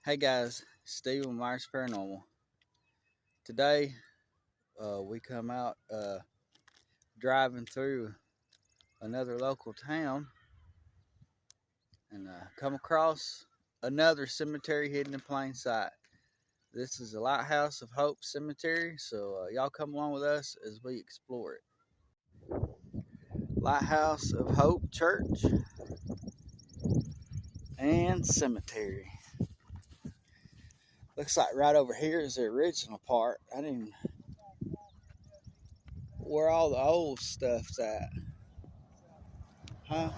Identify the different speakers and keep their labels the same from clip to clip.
Speaker 1: Hey guys, Steve with Myers Paranormal. Today, we come out driving through another local town and come across another cemetery hidden in plain sight. This is the Lighthouse of Hope Cemetery, so y'all come along with us as we explore it. Lighthouse of Hope Church and Cemetery. Looks like right over here is the original part. I didn't. Where all the old stuff's at, huh?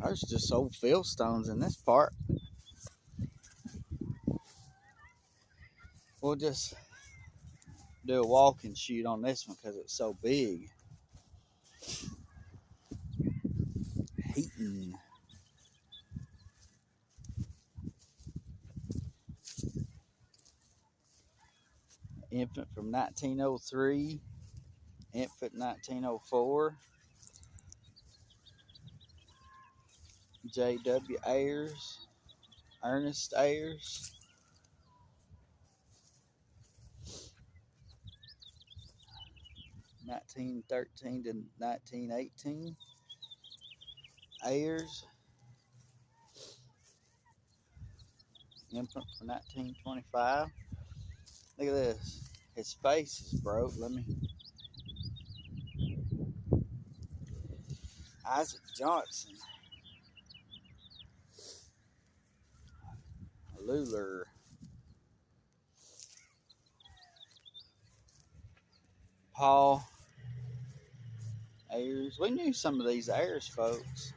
Speaker 1: There's just old fieldstones in this part. We'll just do a walk and shoot on this one because it's so big. Heaton. Infant from 1903. Infant 1904. J.W. Ayers. Ernest Ayers. (1913 to 1918). Ayers. Infant from 1925. Look at this. His face is broke. Let me. Isaac Johnson. Luler. Paul Ayers. We knew some of these Ayers folks.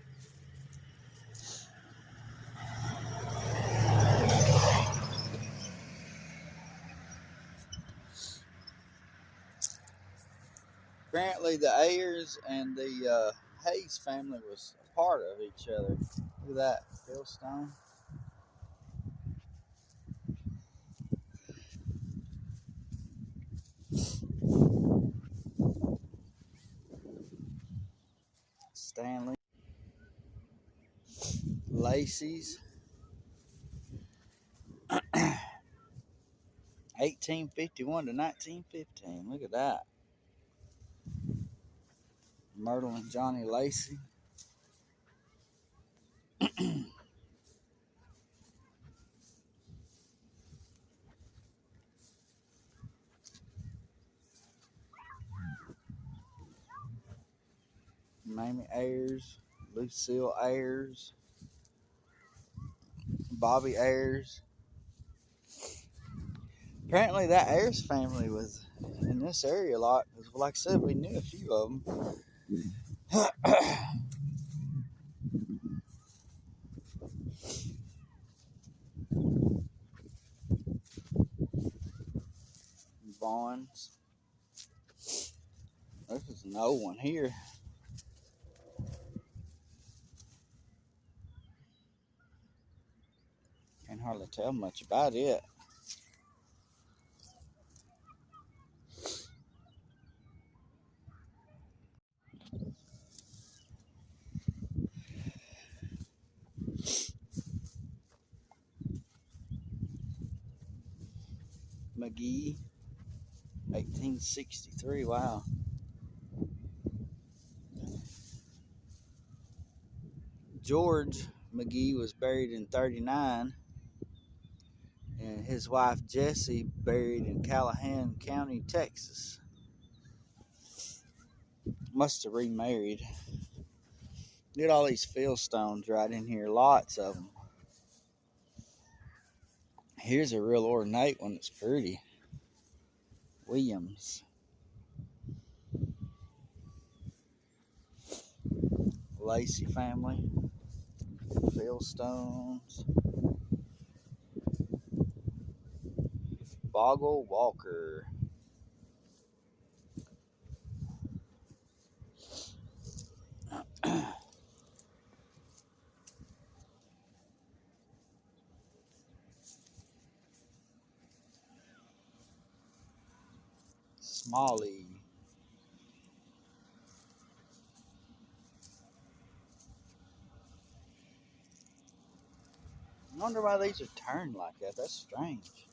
Speaker 1: Apparently the Ayers and the Hayes family was a part of each other. Look at that, fieldstone. Stanley. Lacey's. 1851 to 1915. Look at that. Myrtle and Johnny Lacey. Mamie Ayers. Lucille Ayers. Bobby Ayers. Apparently that Ayers family was in this area a lot. Because like I said, we knew a few of them. Vaughns. This is an old one here. Can't hardly tell much about it. McGee, 1863. Wow. George McGee was buried in 39, and his wife Jessie buried in Callahan County, Texas. Must have remarried. Look at all these fieldstones right in here, lots of them. Here's a real ornate one that's pretty. Williams. Lacey family. Fieldstones. Boggle Walker. Smalley. wonder why these are turned like that. That's strange.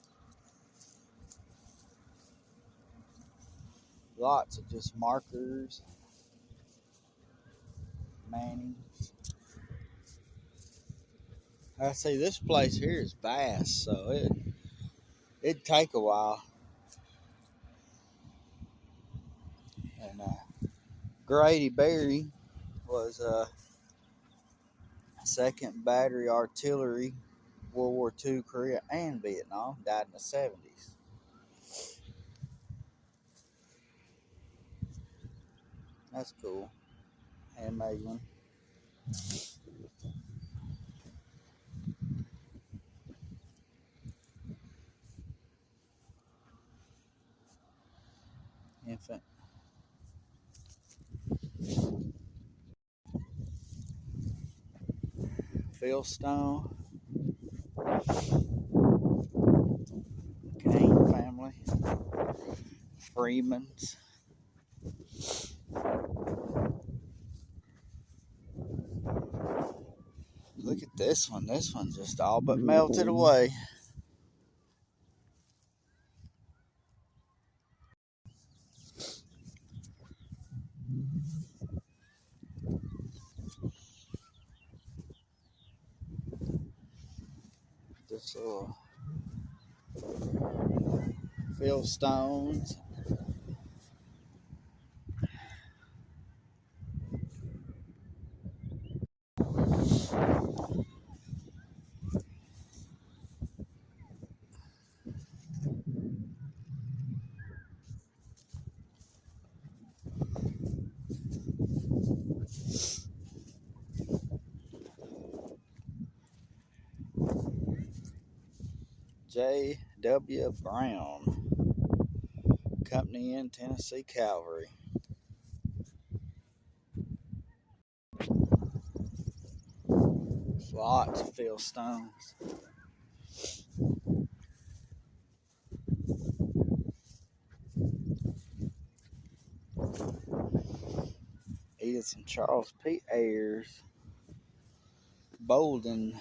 Speaker 1: Lots of just markers, Mannings. I see this place here is vast, so it'd take a while. And Grady Berry was 2nd Battery Artillery, World War II, Korea, and Vietnam. Died in the 70s. That's cool. Handmade one. Infant. Fieldstone. Kane family. Freemans. Look at this one. This one's just all but melted away. This little Fieldstones. J.W. Brown Company in Tennessee Cavalry. Lots of Fieldstones. Edith and Charles P. Ayers. Bolden.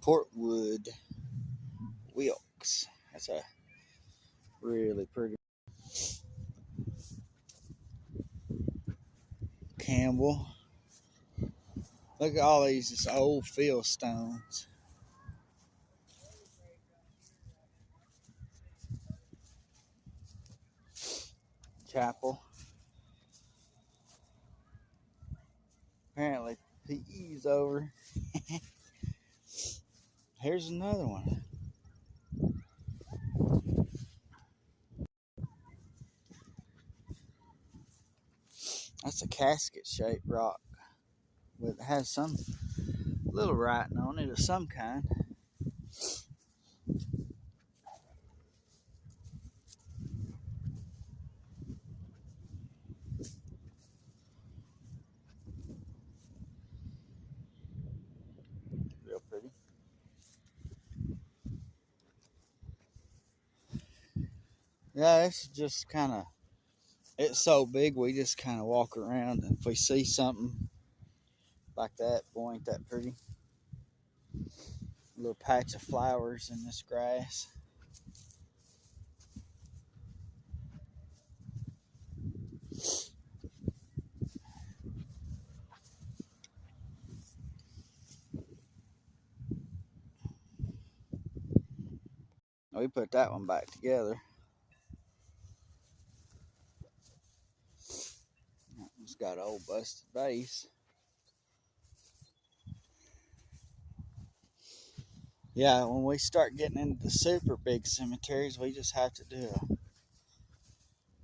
Speaker 1: Portwood. Wilkes. That's a really pretty. Campbell. Look at all these just old Fieldstones. Chapel. Apparently PE's over. Here's another one. That's a casket-shaped rock. But it has some little writing on it of some kind. Real pretty. Yeah, it's just kind of, it's so big we just kind of walk around, and if we see something like that, boy, ain't that pretty. A little patch of flowers in this grass. We put that one back together. That one's got an old busted base. Yeah, when we start getting into the super big cemeteries, we just have to do a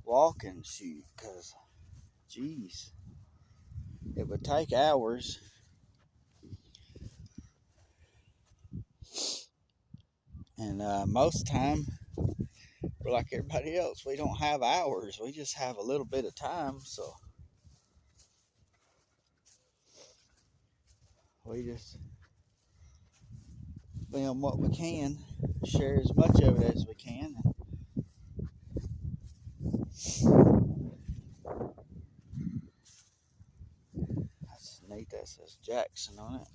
Speaker 1: walking shoot, because, geez, it would take hours. And most time, we're like everybody else, we don't have hours. We just have a little bit of time, so we just film what we can, share as much of it as we can. That's neat. That says Jackson on it.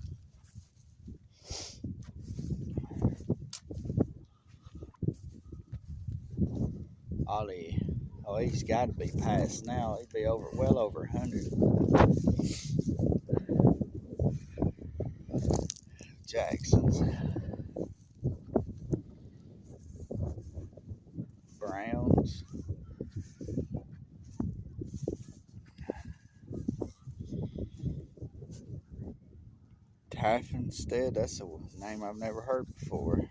Speaker 1: Ollie. Oh, he's got to be past now. He'd be well over 100. Jacksons. Browns. Taffenstead, that's a name I've never heard before.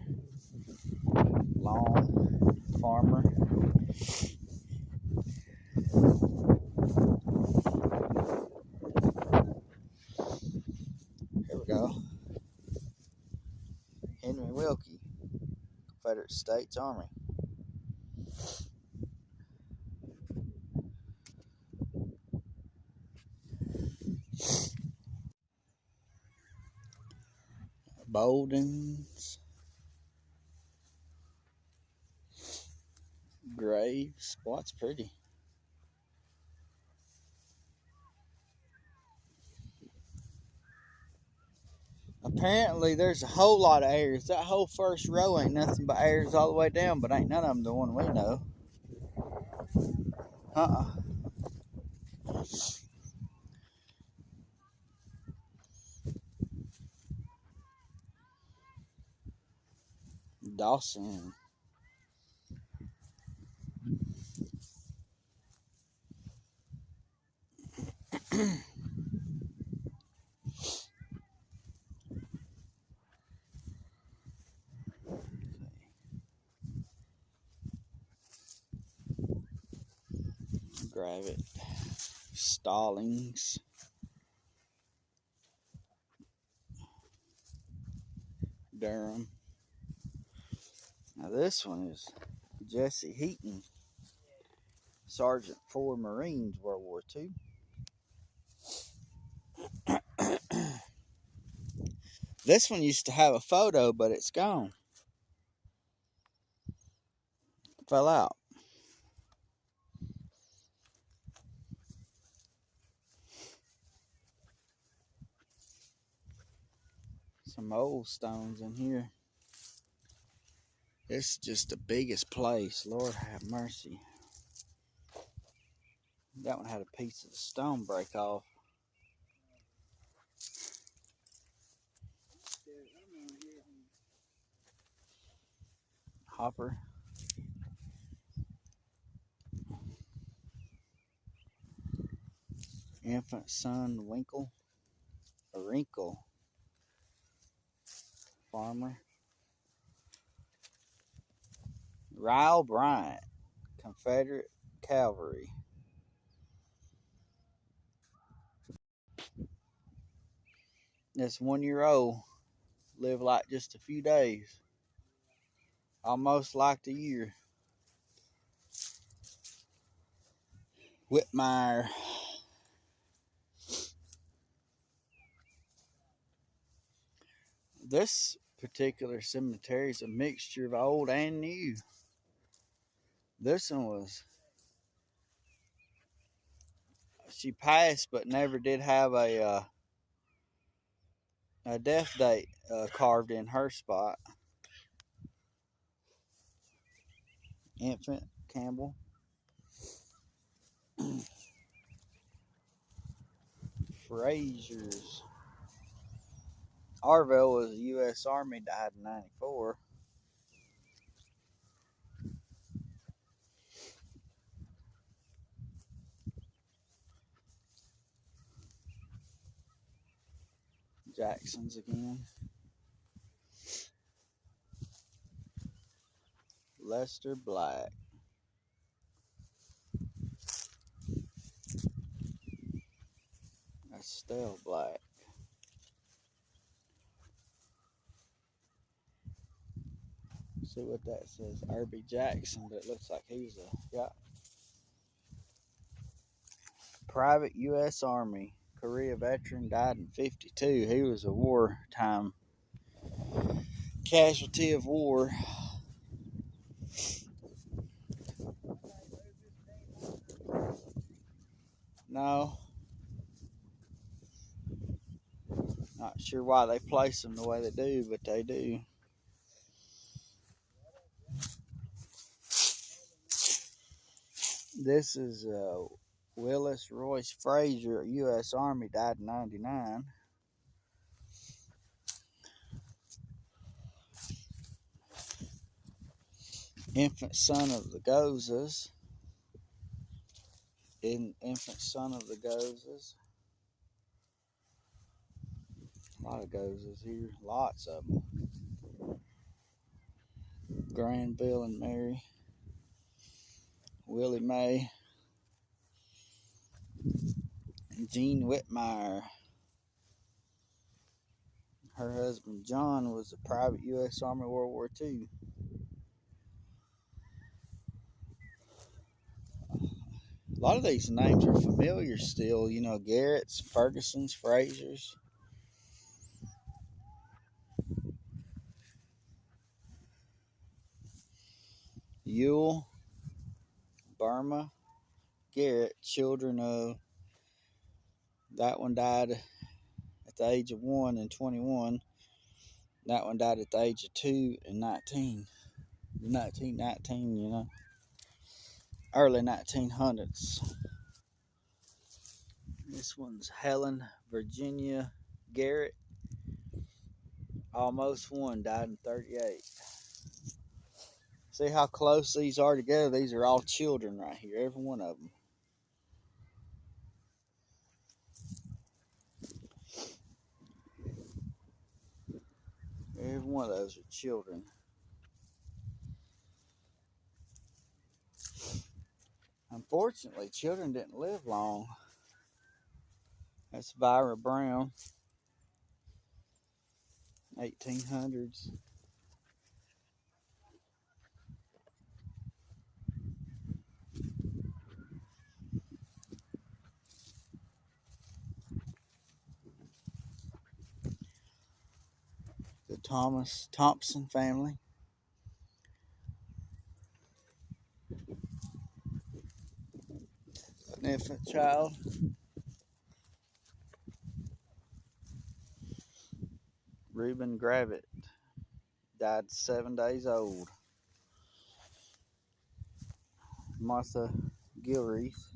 Speaker 1: Long Farmer. Here we go. Henry Wilkie, Confederate States Army. Boldens. Graves. Boy, that's pretty. Apparently, there's a whole lot of airs. That whole first row ain't nothing but airs all the way down, but ain't none of them the one we know. Dawson. Grab it. Stallings. Durham. Now this one is Jesse Heaton, Sergeant 4 Marines, World War II. This one used to have a photo, but it's gone. Fell out. Some old stones in here. This is just the biggest place. Lord have mercy. That one had a piece of the stone break off. Hopper. Infant son Winkle. A wrinkle. Farmer. Ryle Bryant, Confederate Cavalry. This 1-year-old lived like just a few days. Almost like a year. Whitmire. This particular cemetery is a mixture of old and new. This one was, she passed but never did have a death date carved in her spot. Infant Campbell. Frazier's. Arvell was a U.S. Army, died in 94. Jackson's again. Lester Black. Estelle Black. See what that says. Irby Jackson, but it looks like he's a private U.S. Army, Korea veteran, died in 52. He was a wartime casualty of war. No. Not sure why they place them the way they do, but they do. This is Willis Royce Frazier, U.S. Army, died in '99. Infant son of the Gozas. Infant son of the Gozas. A lot of Gozas here, lots of them. Granville and Mary. Willie Mae. Jean Whitmire. Her husband John was a private U.S. Army World War II. A lot of these names are familiar still, you know, Garrett's, Ferguson's, Frazier's. Ewell, Burma, Garrett, children of, that one died at the age of 1 and 21. That one died at the age of 2 and 19. 1919, you know, early 1900s. This one's Helen Virginia Garrett, almost 1, died in 38. See how close these are together? These are all children right here, every one of them. Every one of those are children. Unfortunately, children didn't live long. That's Vira Brown, 1800s. The Thomas Thompson family. An infant child. Reuben Gravitt, died 7 days old. Martha Gilreath.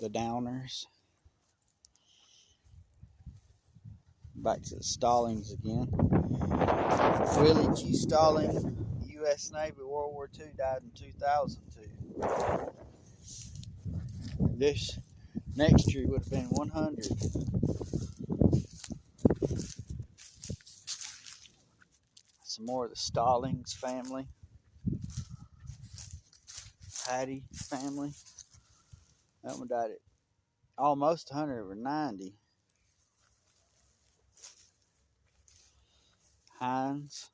Speaker 1: The Downers. Back to the Stallings again. Willie G. Stalling, U.S. Navy, World War II, died in 2002. This next tree would have been 100. Some more of the Stallings family. Hattie family. That one died at almost 100, over 90. Hines.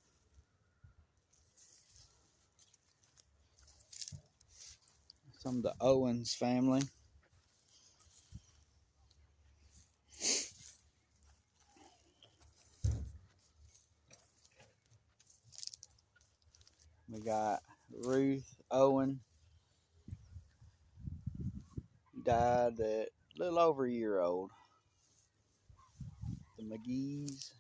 Speaker 1: Some of the Owens family. We got Ruth Owen. Died at a little over a year old. The McGees.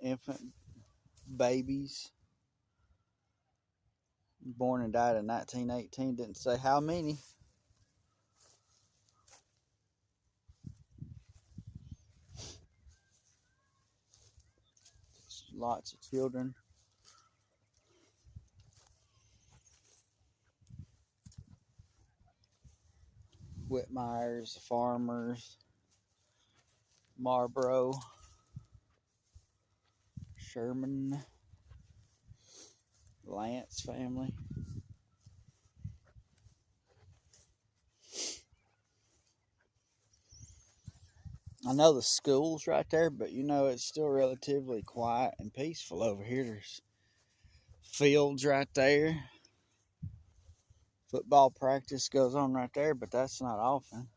Speaker 1: Infant babies. Born and died in 1918. Didn't say how many. Lots of children. Whitmires, farmers. Marlboro. Sherman. Lance family. I know the school's right there, but you know it's still relatively quiet and peaceful over here. There's fields right there. Football practice goes on right there, but that's not often.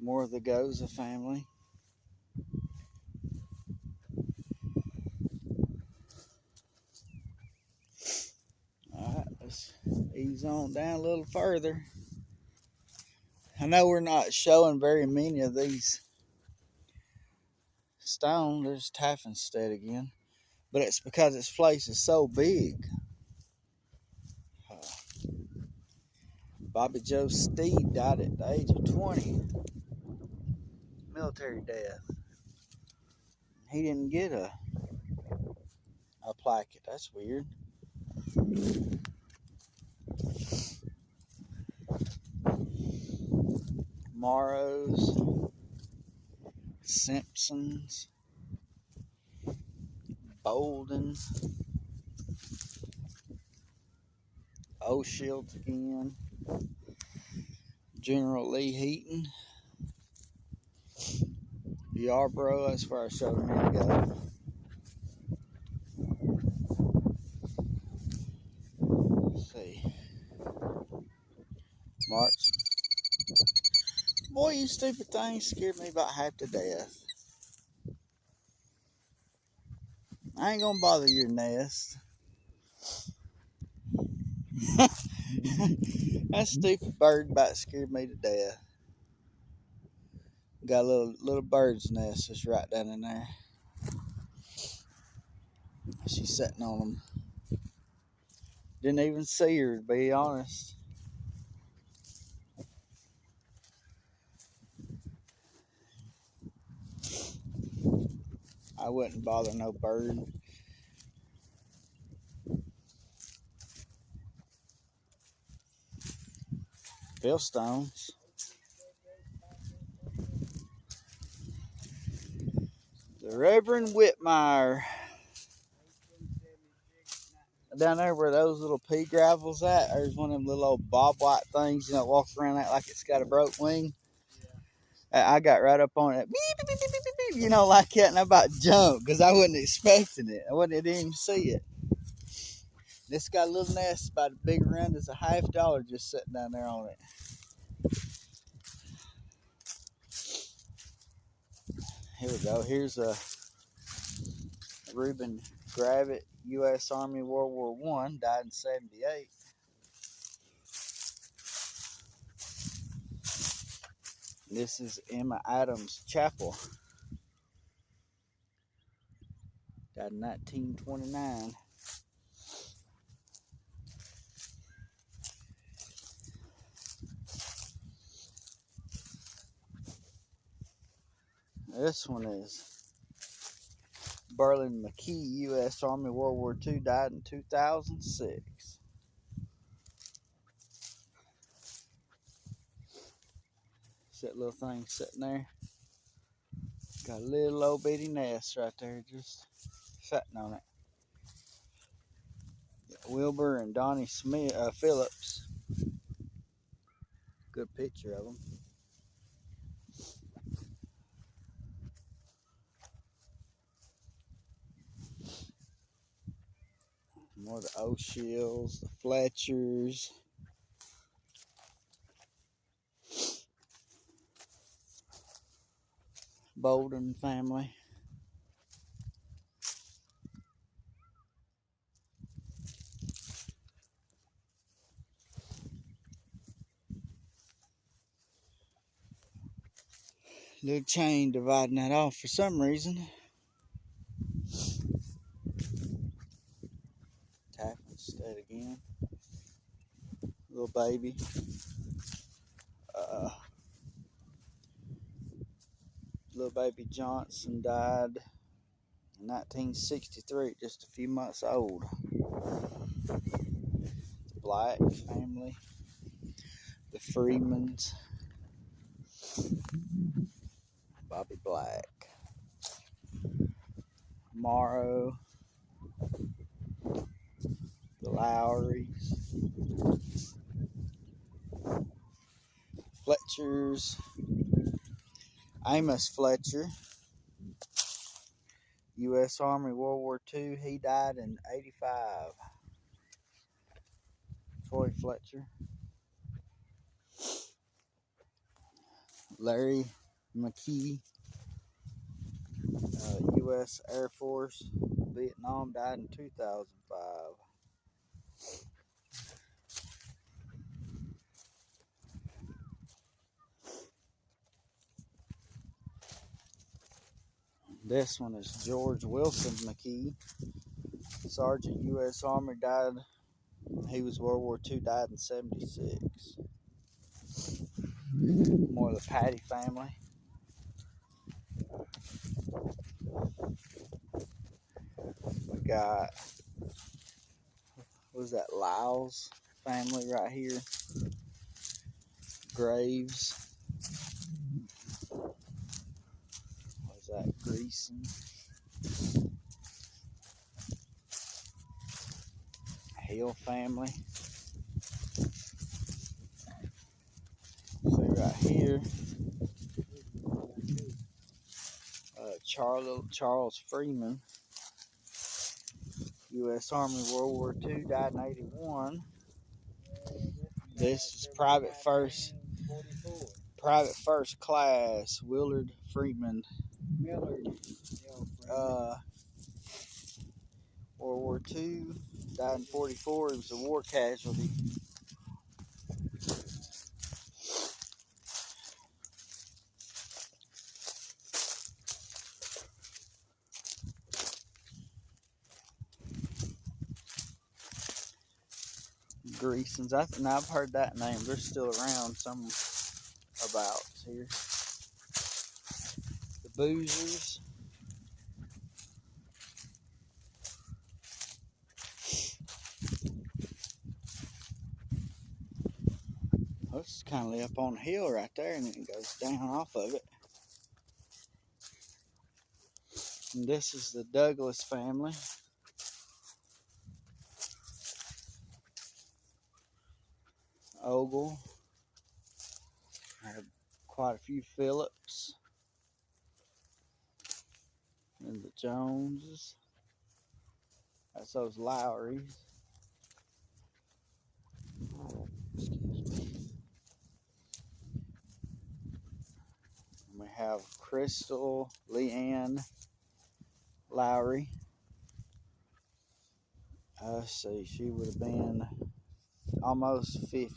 Speaker 1: More of the Goza family. He's on down a little further. I know we're not showing very many of these stones. There's Taffenstead again. But it's because this place is so big. Bobby Joe Steed died at the age of 20. Military death. He didn't get a plaque. That's weird. Morrows, Simpsons, Bolden, O'Shields again, General Lee Heaton, Yarborough, that's where I showed a minute ago. Let's see. March. Boy, you stupid thing scared me about half to death. I ain't gonna bother your nest. That stupid bird about scared me to death. Got a little bird's nest just right down in there. She's sitting on them. Didn't even see her, to be honest. I wouldn't bother no bird. Fieldstones. The Reverend Whitmire. Down there where those little pea gravels at, there's one of them little old bob white things, you know, walks around that like it's got a broke wing. I got right up on it, beep, beep, beep, beep, beep, beep, you know, like that, and I about jumped because I wasn't expecting it. I didn't even see it. This got a little nest about as big around as a $50 just sitting down there on it. Here we go. Here's a Reuben Gravitt, U.S. Army, World War I, died in 78. This is Emma Adams Chapel, died in 1929. This one is Berlin McKee, U.S. Army, World War II, died in 2006. See that little thing sitting there? Got a little old bitty nest right there just sitting on it. Wilbur and Donnie Smith, Phillips. Good picture of them. More of the O'Shields, the Fletchers. Bolden family. Little chain dividing that off for some reason. Taffenstead again. Little baby. Little baby Johnson died in 1963, just a few months old. The Black family. The Freemans. Bobby Black. Morrow. The Lowrys. Fletchers. Amos Fletcher, U.S. Army, World War II. He died in 85. Troy Fletcher. Larry McKee, U.S. Air Force, Vietnam, died in 2005. This one is George Wilson McKee, Sergeant U.S. Army, died. He was World War II, died in '76. More of the Patty family. We got, what is that, Lyle's family right here. Graves. What is that, Greason? Hill family. See right here, Charles Freeman, U.S. Army, World War II, died in '81. This is Private First Class Willard Freeman, World War II, died in '44. He was a war casualty. Greasons, I've heard that name. They're still around some about here. The Boozers. Oh, this is kind of up on a hill right there, and then it goes down off of it. And this is the Douglas family. Ogle. I have quite a few Phillips. And the Joneses. That's those Lowrys. Excuse me. And we have Crystal Leanne Lowry. Let's see, she would have been almost 50.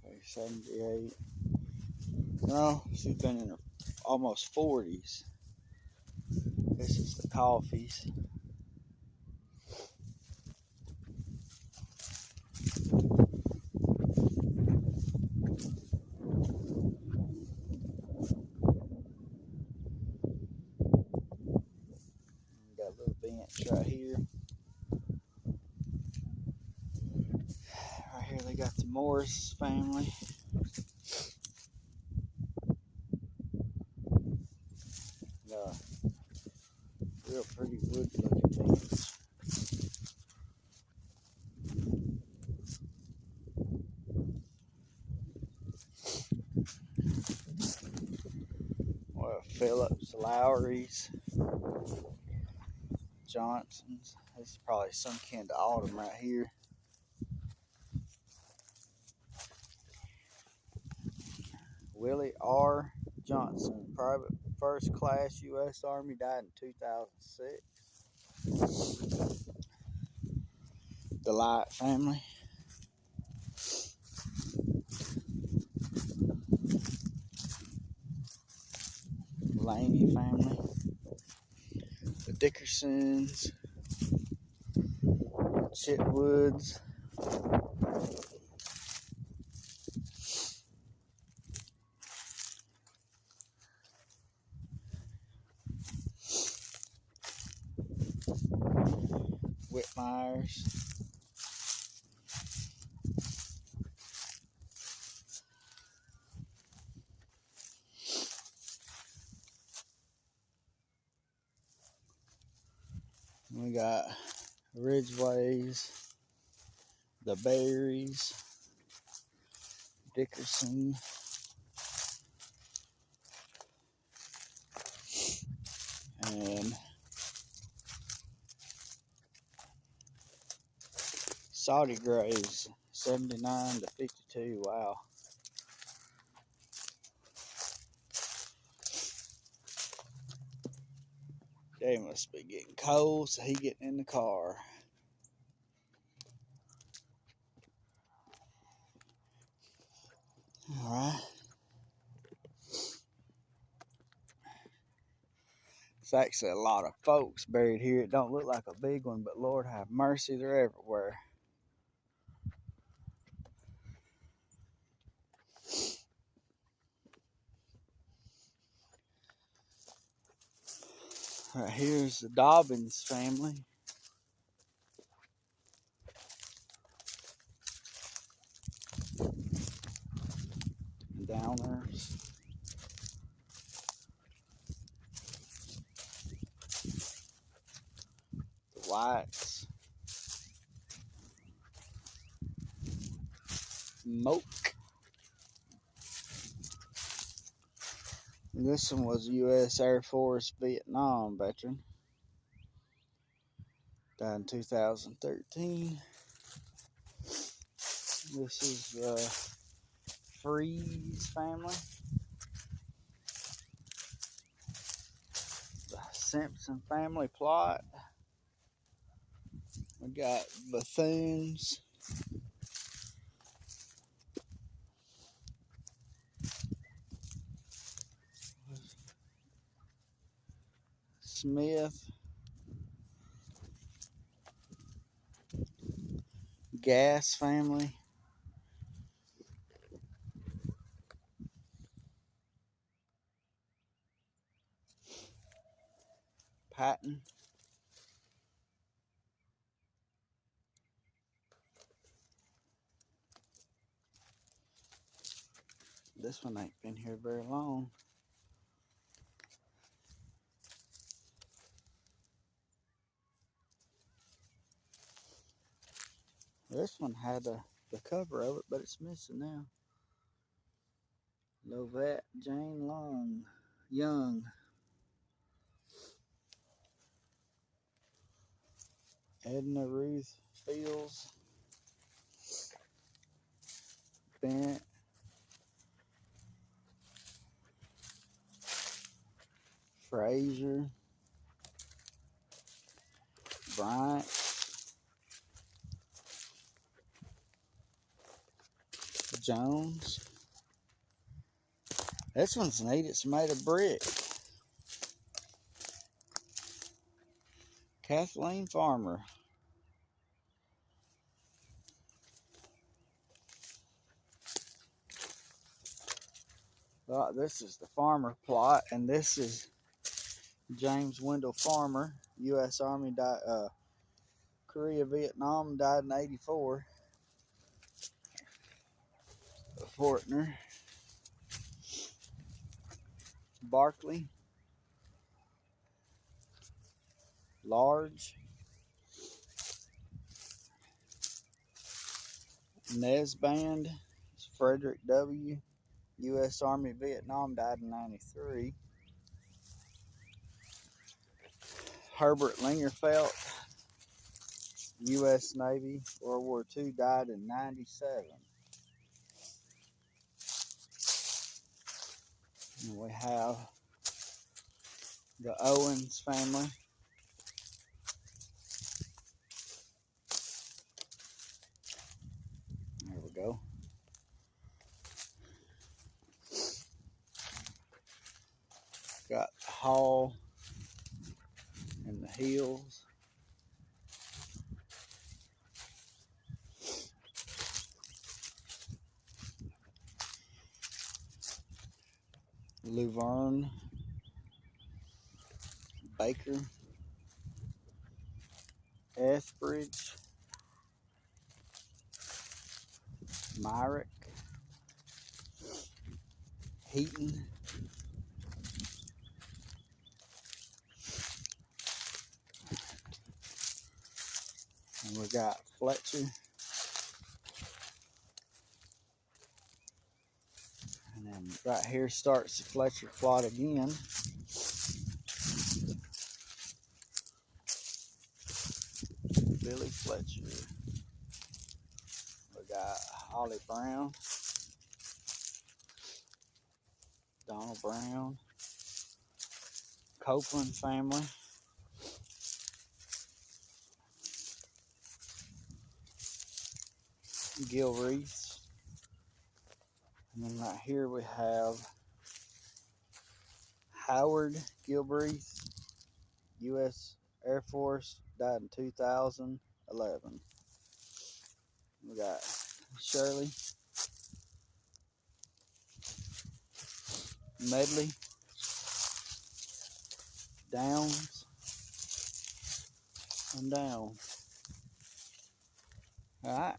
Speaker 1: Okay, 78. No, she's been in her almost 40s. This is the Coffees. Got a little bench right here. Right here they got the Morris family. Real pretty wood looking bench. Well, Phillips, Lowrys, Johnsons. This is probably some kind of Autumn right here. Willie R. Johnson, Private First Class U.S. Army, died in 2006. The Light family. Laney family. The Dickersons. Chitwoods. Whitmires. We got Ridgeways, the Berries, Dickerson, and Saudi Graves, 79 to 52. Wow. They must be getting cold, so he getting in the car. All right. It's actually a lot of folks buried here. It don't look like a big one, but Lord have mercy, they're everywhere. Right here's the Dobbins family. Downers. The Whites. Moke. This one was a U.S. Air Force Vietnam veteran. Died in 2013. This is the Freeze family. The Simpson family plot. We got Bethunes. Smith. Gas family. Patton. This one ain't been here very long. This one had the cover of it, but it's missing now. Lovette Jane Young. Edna Ruth Fields. Bennett. Frazier. Bryant. Jones. This one's neat. It's made of brick. Kathleen Farmer. This is the Farmer plot, and this is James Wendell Farmer, U.S. Army, Korea, Vietnam, died in '84. Fortner. Barkley. Large. Nesband. Frederick W. U.S. Army, Vietnam, died in '93. Herbert Lingerfeld, U.S. Navy, World War II, died in '97. And we have the Owens family. There we go. Got Hall and the Hills. Luverne. Baker. Ethbridge. Myrick. Heaton. And we got Fletcher. And then right here starts the Fletcher plot again. Billy Fletcher. We got Holly Brown. Donald Brown. Copeland family. gill wreaths. And then right here we have Howard Gilbreath, U.S. Air Force, died in 2011. We got Shirley Medley Downs and down. Alright.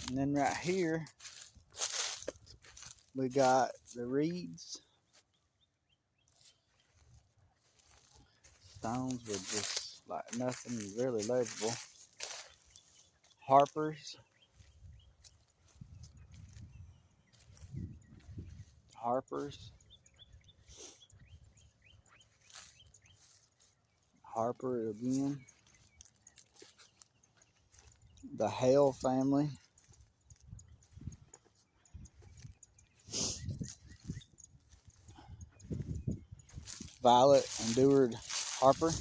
Speaker 1: And then right here we got the reeds. Stones were just like nothing really legible. Harpers. Harper again. The Hale family. Violet and Deward Harper.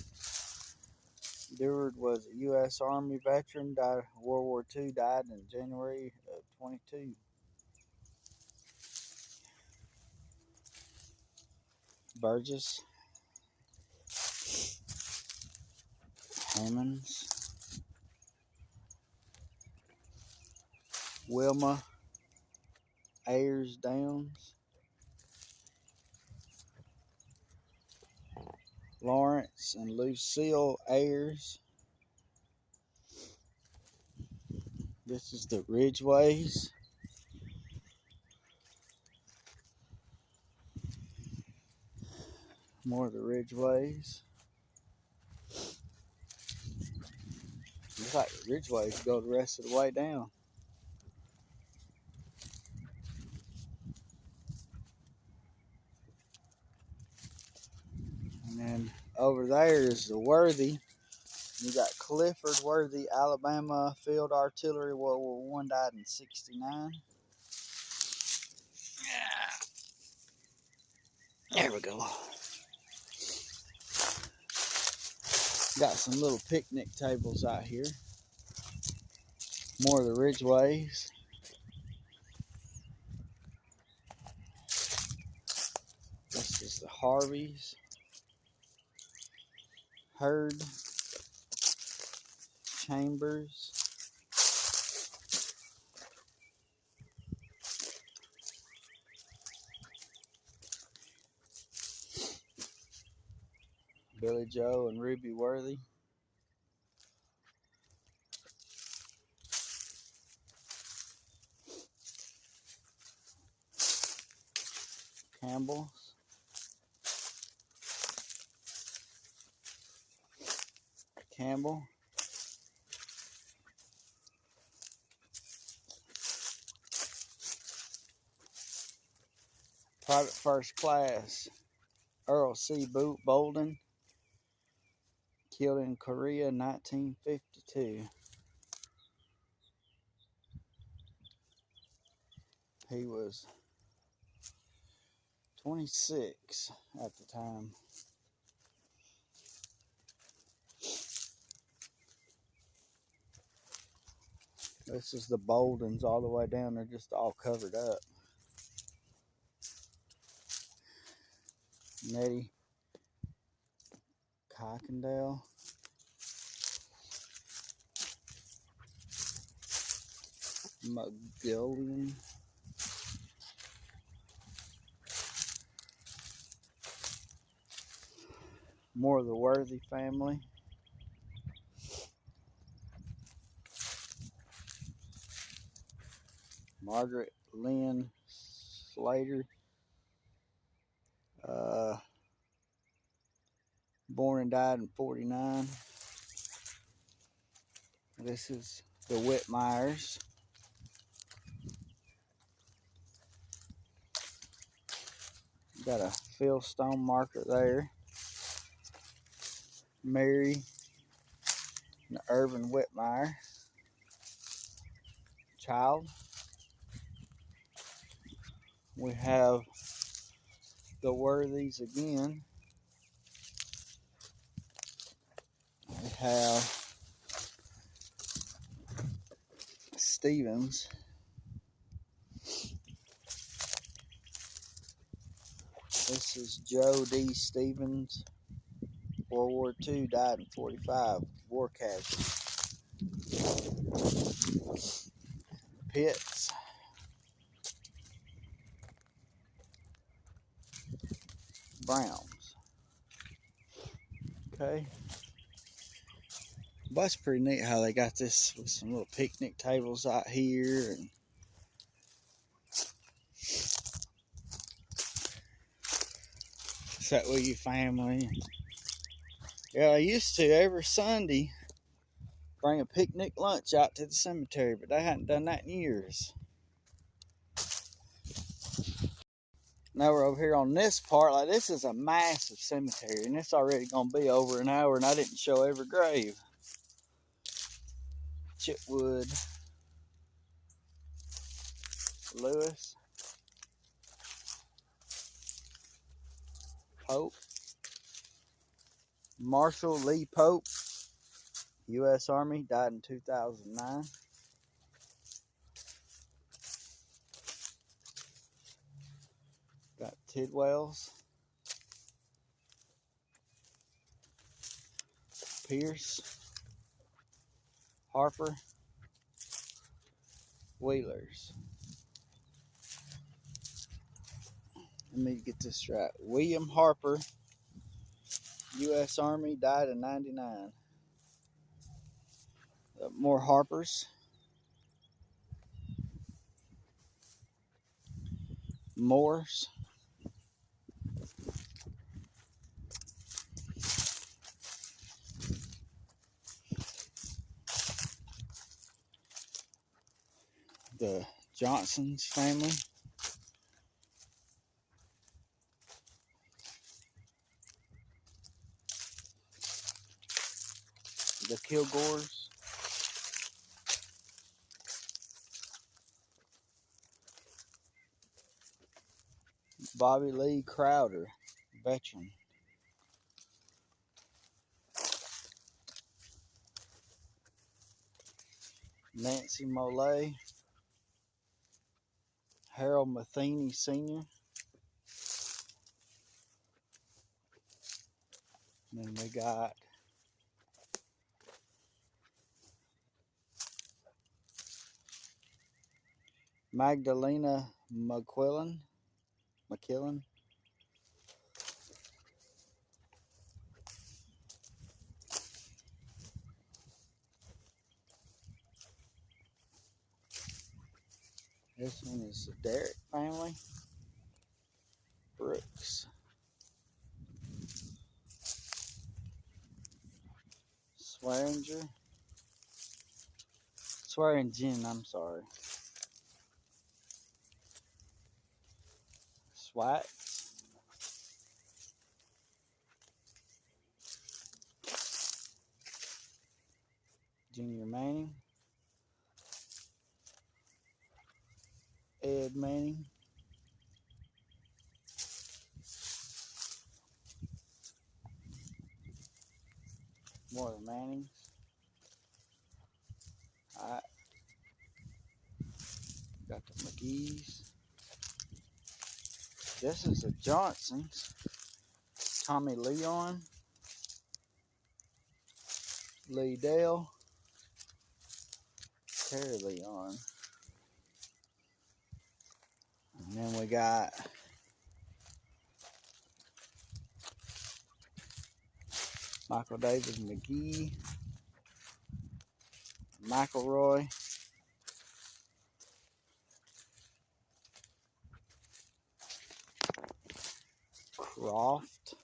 Speaker 1: Deward was a U.S. Army veteran, died of World War II, died in January of 22. Burgess. Hammonds. Wilma Ayers Downs. Lawrence and Lucille Ayers. This is the Ridgeways. More of the Ridgeways. Looks like the Ridgeways go the rest of the way down. And then over there is the Worthy. You got Clifford Worthy, Alabama Field Artillery, World War I, died in 69. There we go. Got some little picnic tables out here. More of the Ridgeways. This is the Harveys. Hurd. Chambers. Billy Joe and Ruby Worthy. Campbell's. Campbell. Private First Class Earl C. Bolden, killed in Korea 1952. He was 26 at the time. This is the Boldens all the way down. They're just all covered up. Nettie Cockendale. McGillian. More of the Worthy family. Margaret Lynn Slater. Born and died in 49. This is the Whitmires. Got a Phil Stone marker there. Mary and Irvin Whitmire. Child. We have the Worthies again. Cal Stevens. This is Joe D. Stevens, World War II, died in 45, war casualty. Pitts, Browns. Okay. But it's pretty neat how they got this with some little picnic tables out here, and sit with your family. Yeah, I used to every Sunday bring a picnic lunch out to the cemetery, but they hadn't done that in years. Now we're over here on this part. Like, this is a massive cemetery, and it's already gonna be over an hour, and I didn't show every grave. Chipwood, Lewis, Pope, Marshall Lee Pope, U.S. Army, died in 2009. Got Tidwells, Pierce, Harper, Wheelers. Let me get this right. William Harper, U.S. Army, died in 99. More Harpers. Moores. The Johnson's family. The Kilgores. Bobby Lee Crowder, veteran. Nancy Molay. Harold Matheny Sr. And then we got Magdalena McQuillan. This one is the Derrick family. Brooks. Swearingen, I'm sorry. Swax. Junior Manning. Ed Manning. More of the Mannings. Alright. Got the McGee's. This is the Johnsons. Tommy Leon. Lee Dale. Terry Leon. And then we got Michael David McGee. McElroy. Croft.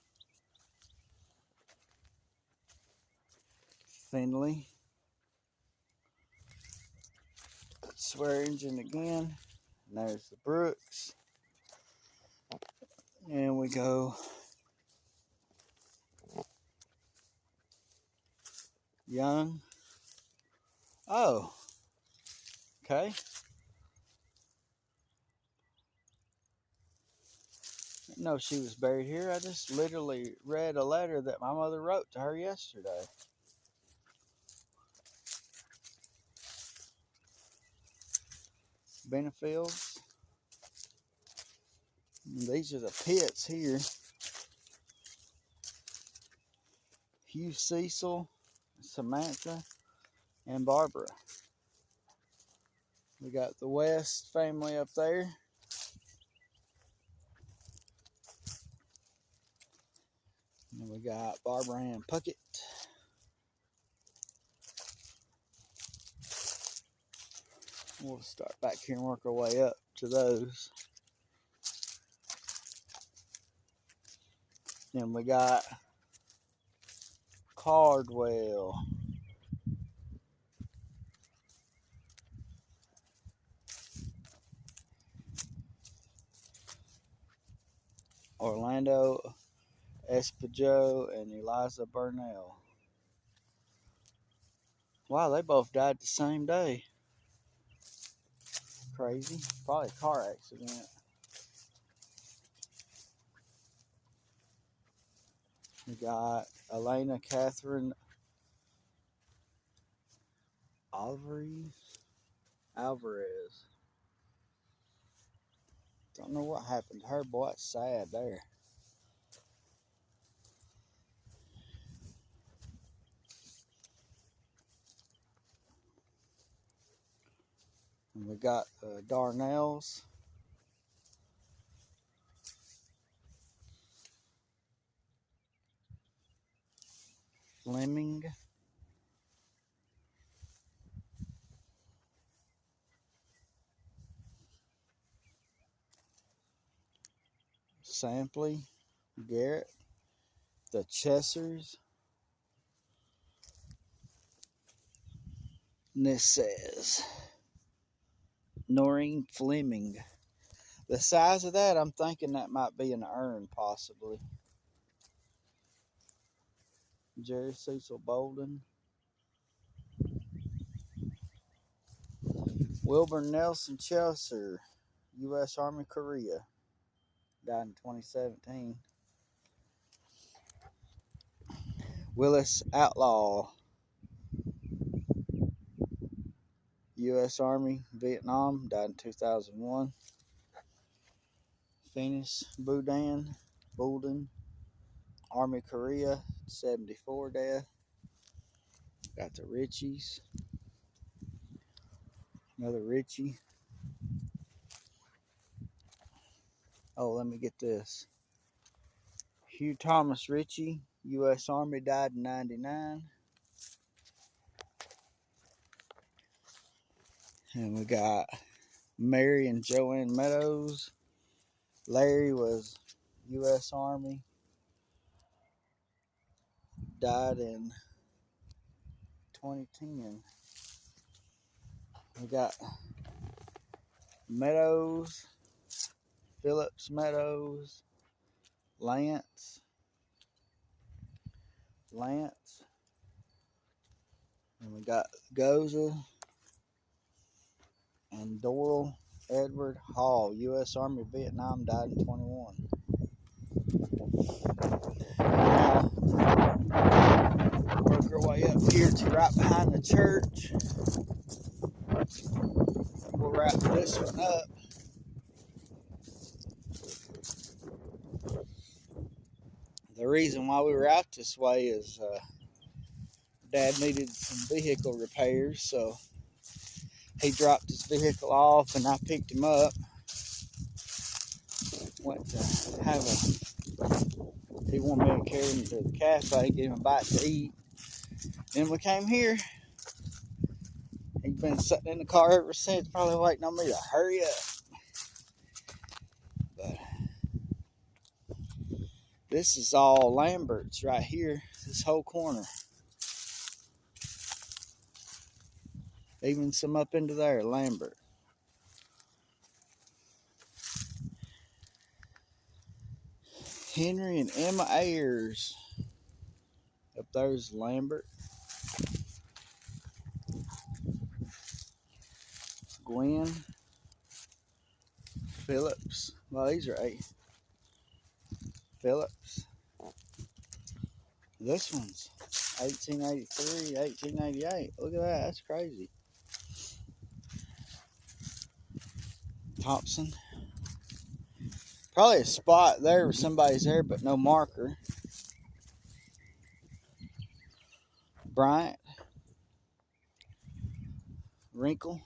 Speaker 1: Finley. Swearingen again. And there's the Brooks. And we go Young. Oh. Okay. Didn't know she was buried here. I just literally read a letter that my mother wrote to her yesterday. Benefields. And these are the pits here. Hugh, Cecil, Samantha, and Barbara. We got the West family up there. And we got Barbara Ann Puckett. We'll start back here and work our way up to those. Then we got Cardwell. Orlando Espejo and Eliza Burnell. Wow, they both died the same day. Crazy. Probably a car accident. We got Elena Catherine Alvarez. Don't know what happened to her, boy. It's sad there. And we got Darnells. Fleming. Sampley. Garrett. The Chessers. And this says Noreen Fleming. The size of that, I'm thinking that might be an urn, possibly. Jerry Cecil Bolden. Wilbur Nelson Chelsea, U.S. Army Korea. Died in 2017. Willis Outlaw, U.S. Army, Vietnam, died in 2001. Phoenix Bolden, Army Korea, 74 death. Got the Richies. Another Richie. Oh, let me get this. Hugh Thomas Ritchie, U.S. Army, died in 99. And we got Mary and Joanne Meadows. Larry was U.S. Army, died in 2010. We got Meadows, Phillips Meadows, Lance, and we got Goza and Doral Edward Hall, U.S. Army, Vietnam, died in 21. Now, work our way up here to right behind the church. We'll wrap this one up. The reason why we were out this way is Dad needed some vehicle repairs, so he dropped his vehicle off and I picked him up. Went to have he wanted me to carry him to the cafe, give him a bite to eat. Then we came here. He's been sitting in the car ever since, probably waiting on me to hurry up. But this is all Lambert's right here, this whole corner. Even some up into there, Lambert. Henry and Emma Ayers. Up there's Lambert. Gwen. Phillips. Well, these are 8. Phillips. This one's 1883, 1888. Look at that. That's crazy. Thompson. Probably a spot there where somebody's there, but no marker. Bryant. Wrinkle.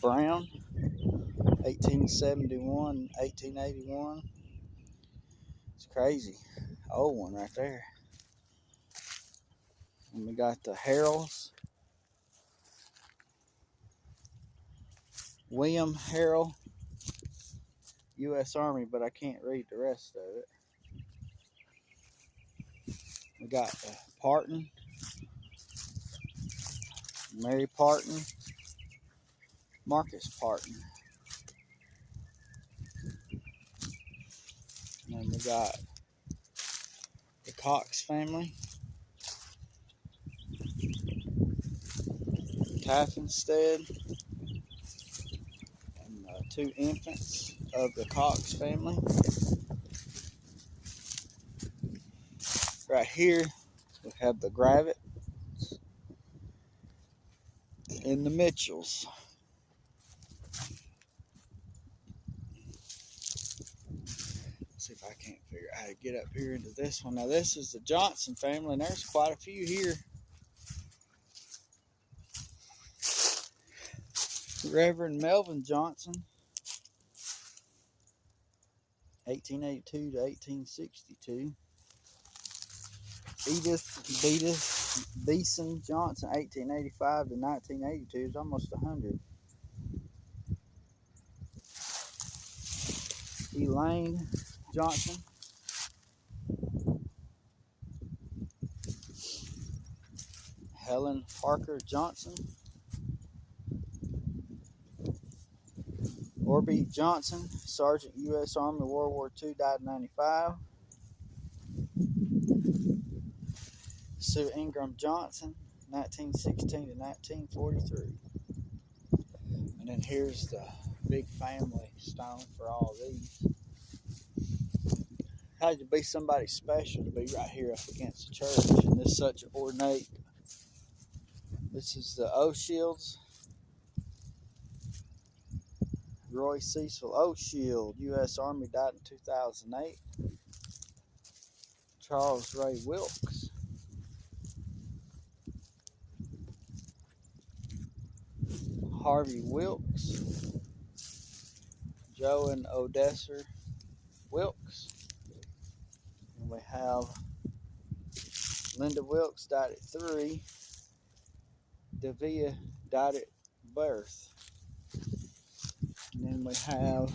Speaker 1: Brown. 1871, 1881. It's crazy. Old one right there. And we got the Harrells. William Harrell, U.S. Army, but I can't read the rest of it. We got Parton, Mary Parton, Marcus Parton. And then we got the Cox family, Taffenstead, and 2 infants of the Cox family. Right here, we have the Gravett and the Mitchells. See if I can't figure out how to get up here into this one. Now this is the Johnson family, and there's quite a few here. Reverend Melvin Johnson, 1882 to 1862. Edith Beeson Johnson, 1885 to 1982. It's almost 100. Elaine Johnson. Helen Parker Johnson. Orby Johnson, Sergeant U.S. Army, World War II, died in 95. Sue Ingram Johnson, 1916 to 1943. And then here's the big family stone for all these. Had to be somebody special to be right here up against the church, and this such ornate. This is the O'Shields. Roy Cecil O'Shield, U.S. Army, died in 2008. Charles Ray Wilkes. Harvey Wilkes. Joe and Odessa Wilkes. And we have Linda Wilkes, died at 3. Davia died at birth. And then we have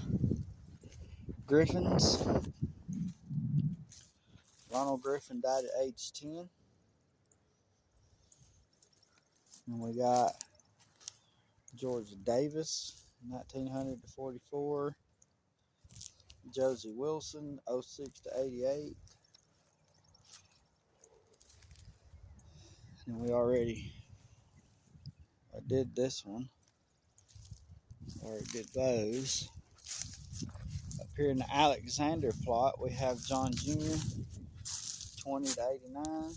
Speaker 1: Griffins. Ronald Griffin died at age 10. And we got George Davis, 1900 to 44. Josie Wilson, 06 to 88. And we already did this one. Already did those. Up here in the Alexander plot, we have John Jr., 20 to 89.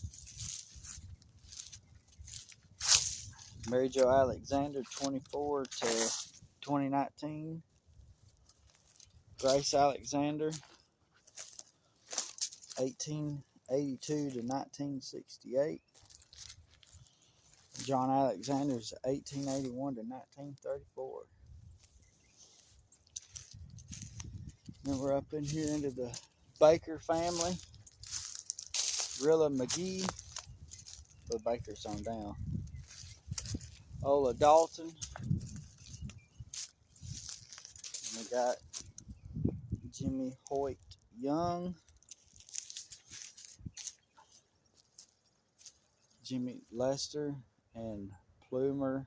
Speaker 1: Mary Jo Alexander, 24 to 2019. Grace Alexander, 1882 to 1968. John Alexander's 1881 to 1934. Then we're up in here into the Baker family. Rilla McGee. The Baker's on down. Ola Dalton. And we got Jimmy Hoyt Young. Jimmy Lester and Plumer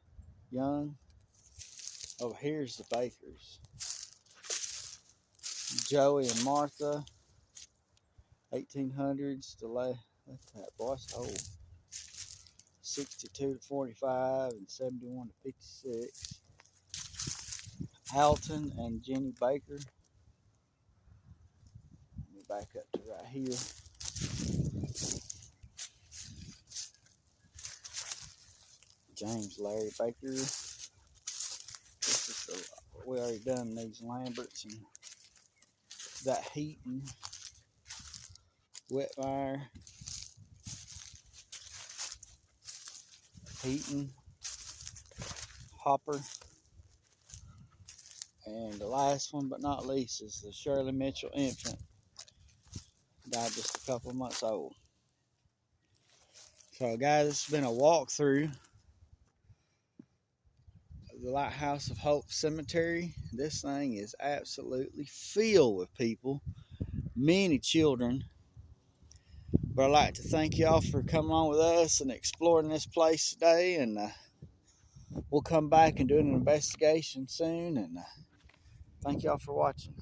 Speaker 1: Young. Oh, here's the Bakers. Joey and Martha, 1800s to late. That's that boy's old. 62 to 45 and 71 to 56. Alton and Jenny Baker. Let me back up to right here. James Larry Baker. This is we already done these Lamberts and that Heaton, Wetmire, Heaton, Hopper, and the last one but not least is the Shirley Mitchell infant. Died just a couple of months old. So guys, it's been a walkthrough of the Lighthouse of Hope Cemetery. This thing is absolutely filled with people, many children. But I'd like to thank y'all for coming on with us and exploring this place today, and we'll come back and do an investigation soon, and thank y'all for watching.